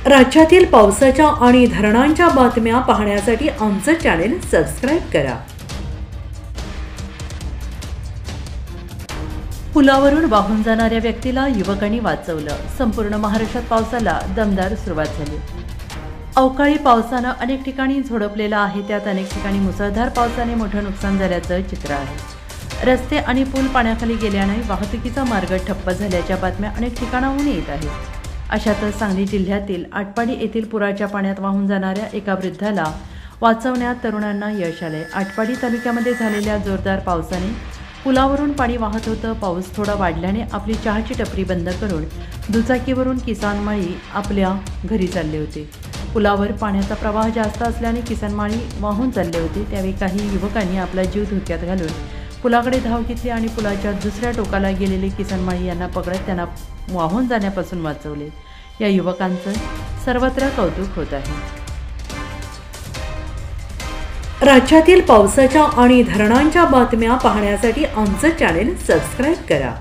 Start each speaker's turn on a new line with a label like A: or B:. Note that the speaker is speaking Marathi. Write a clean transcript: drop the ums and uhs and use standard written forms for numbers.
A: राज्यातील पावसाच्या आणि धरणांच्या बातम्या पाहण्यासाठी आमचं चॅनेल सबस्क्राइब करा। पुलावरून वाहून जाणाऱ्या व्यक्तीला युवकांनी वाचवलं। संपूर्ण महाराष्ट्रात पावसाला दमदार सुरुवात झाली। अवकाळी पावसानं अनेक ठिकाणी झोडपलेला आहे, त्यात अनेक ठिकाणी मुसळधार पावसाने मोठं नुकसान झाल्याचं चित्र आहे। रस्ते आणि पूल पाण्याखाली गेल्याने वाहतुकीचा मार्ग ठप्प झाल्याच्या बातम्या अनेक ठिकाणाहून येत आहेत। अशातच सांगली जिल्ह्यातील आटपाडी येथील पुराच्या पाण्यात वाहून जाणाऱ्या एका वृद्धाला वाचवण्यात तरुणांना यश आले। आटपाडी तालुक्यामध्ये झालेल्या जोरदार पावसाने पुलावरून पाणी वाहत होतं। पाऊस थोडा वाढल्याने आपली चहाची टपरी बंद करून दुचाकीवरून किसान माळी आपल्या घरी चालले होते। पुलावर पाण्याचा प्रवाह जास्त असल्याने किसान माळी वाहून चालले होते। त्यावेळी काही युवकांनी आपला जीव धोक्यात घालून पुलाकडे धाव घेतली आणि पुलाच्या दुसऱ्या टोकाला गेलेले किसान माळी यांना पकडत त्यांना वाहून जाण्यापासून वाचवले। या युवकांचं सर्वत्र कौतुक होत आहे। राज्यातील पावसाच्या आणि धरणांच्या बातम्या पाहण्यासाठी आमचं चॅनेल सबस्क्राइब करा।